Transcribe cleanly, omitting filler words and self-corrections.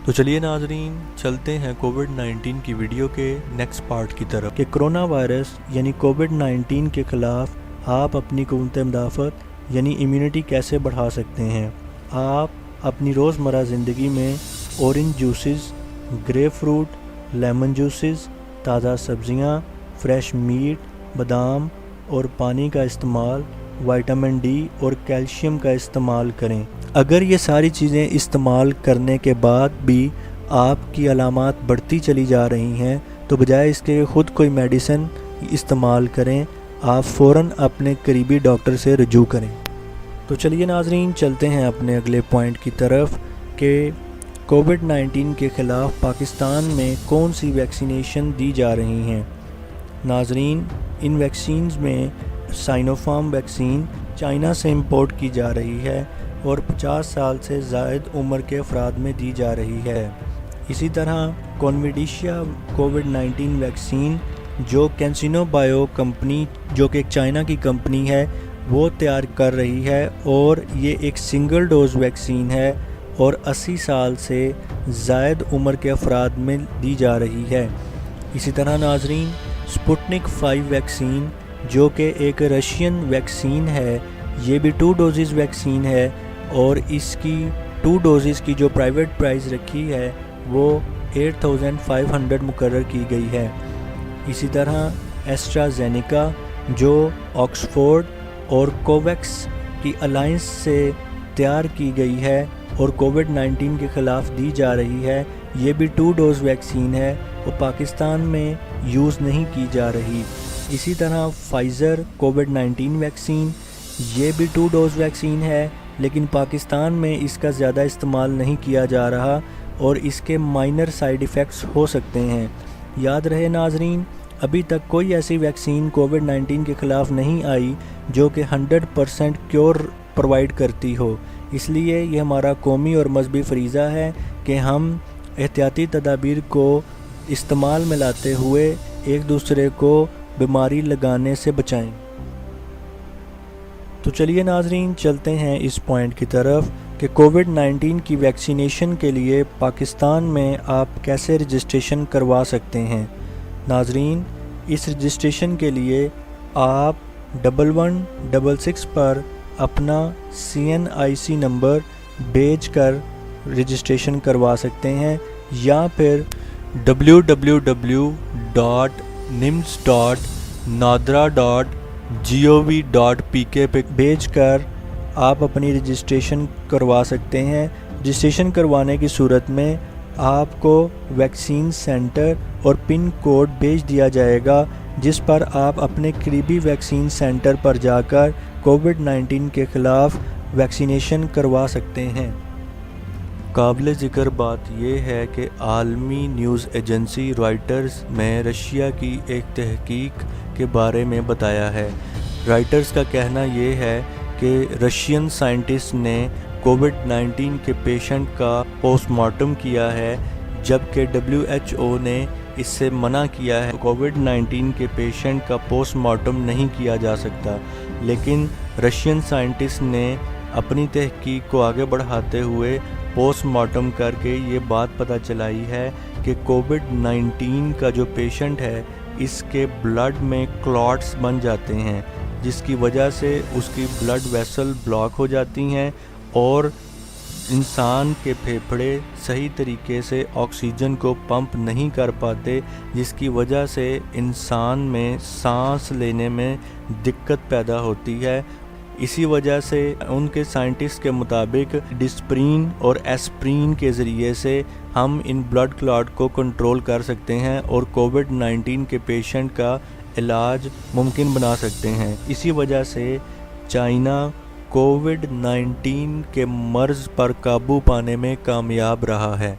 تو چلیے ناظرین چلتے ہیں کووڈ-19 کی ویڈیو کے نیکسٹ پارٹ کی طرف کہ کرونا وائرس یعنی کووڈ-19 کے خلاف آپ اپنی قوت مدافعت یعنی امیونٹی کیسے بڑھا سکتے ہیں۔ آپ اپنی روزمرہ زندگی میں orange juices, grapefruit, lemon juices, تازہ سبزیاں، فریش میٹ، بادام اور پانی کا استعمال، وٹامن ڈی اور کیلشیم کا استعمال کریں۔ اگر یہ ساری چیزیں استعمال کرنے کے بعد بھی آپ کی علامات بڑھتی چلی جا رہی ہیں تو بجائے اس کے خود کوئی میڈیسن استعمال کریں، آپ فوراً اپنے قریبی ڈاکٹر سے رجوع کریں۔ تو چلیے ناظرین چلتے ہیں اپنے اگلے پوائنٹ کی طرف کہ کووڈ-19 کے خلاف پاکستان میں کون سی ویکسینیشن دی جا رہی ہیں۔ ناظرین ان ویکسینز میں سائنوفارم ویکسین چائنا سے امپورٹ کی جا رہی ہے اور 50 سال سے زائد عمر کے افراد میں دی جا رہی ہے۔ اسی طرح کونویڈیشیا کووڈ-19 ویکسین جو کینسینو بایو کمپنی جو کہ ایک چائنا کی کمپنی ہے وہ تیار کر رہی ہے اور یہ ایک سنگل ڈوز ویکسین ہے اور 80 سال سے زائد عمر کے افراد میں دی جا رہی ہے۔ اسی طرح ناظرین سپوٹنک 5 ویکسین جو کہ ایک رشین ویکسین ہے، یہ بھی 2 ڈوزز ویکسین ہے اور اس کی 2 ڈوزز کی جو پرائیویٹ پرائز رکھی ہے وہ 8500 مقرر کی گئی ہے۔ اسی طرح ایسٹرازینیکا جو آکسفورڈ اور کوویکس کی الائنس سے تیار کی گئی ہے اور کووڈ-19 کے خلاف دی جا رہی ہے، یہ بھی 2 ڈوز ویکسین ہے اور پاکستان میں یوز نہیں کی جا رہی۔ اسی طرح فائزر کووڈ-19 ویکسین یہ بھی 2 ڈوز ویکسین ہے لیکن پاکستان میں اس کا زیادہ استعمال نہیں کیا جا رہا اور اس کے مائنر سائیڈ ایفیکٹس ہو سکتے ہیں۔ یاد رہے ناظرین ابھی تک کوئی ایسی ویکسین کووڈ-19 کے خلاف نہیں آئی جو کہ 100% کیور پرووائڈ کرتی ہو، اس لیے یہ ہمارا قومی اور مذہبی فریضہ ہے کہ ہم احتیاطی تدابیر کو استعمال میں لاتے ہوئے ایک دوسرے کو بیماری لگانے سے بچائیں۔ تو چلیے ناظرین چلتے ہیں اس پوائنٹ کی طرف کہ کووڈ-19 کی ویکسینیشن کے لیے پاکستان میں آپ کیسے رجسٹریشن کروا سکتے ہیں۔ ناظرین اس رجسٹریشن کے لیے آپ 1166 پر اپنا CNIC نمبر بھیج کر رجسٹریشن کروا سکتے ہیں یا پھر www.nims.nadra.gov.pk پہ بھیج کر آپ اپنی رجسٹریشن کروا سکتے ہیں۔ رجسٹریشن کروانے کی صورت میں آپ کو ویکسین سینٹر اور پن کوڈ بھیج دیا جائے گا جس پر آپ اپنے قریبی ویکسین سینٹر پر جا کر کووڈ-19 کے خلاف ویکسینیشن کروا سکتے ہیں۔ قابل ذکر بات یہ ہے کہ عالمی نیوز ایجنسی رائٹرز میں رشیا کی ایک تحقیق کے بارے میں بتایا ہے۔ رائٹرز کا کہنا یہ ہے کہ رشین سائنٹسٹ نے کووڈ-19 کے پیشنٹ کا پوسٹ مارٹم کیا ہے جبکہ WHO نے اس سے منع کیا ہے۔ کووڈ-19 کے پیشنٹ کا پوسٹ مارٹم نہیں کیا جا سکتا، لیکن رشین سائنٹسٹ نے اپنی تحقیق کو آگے بڑھاتے ہوئے پوسٹ مارٹم کر کے یہ بات پتہ چلائی ہے کہ کووڈ-19 کا جو پیشنٹ ہے اس کے بلڈ میں کلاٹس بن جاتے ہیں جس کی وجہ سے اس کی بلڈ ویسل بلاک ہو جاتی ہیں اور انسان کے پھیپھڑے صحیح طریقے سے آکسیجن کو پمپ نہیں کر پاتے جس کی وجہ سے انسان میں سانس لینے میں دقت پیدا ہوتی ہے۔ اسی وجہ سے ان کے سائنٹسٹ کے مطابق ڈسپرین اور ایسپرین کے ذریعے سے ہم ان بلڈ کلاٹ کو کنٹرول کر سکتے ہیں اور کووڈ-19 کے پیشنٹ کا علاج ممکن بنا سکتے ہیں۔ اسی وجہ سے چائنا کووڈ-19 کے مرض پر قابو پانے میں کامیاب رہا ہے۔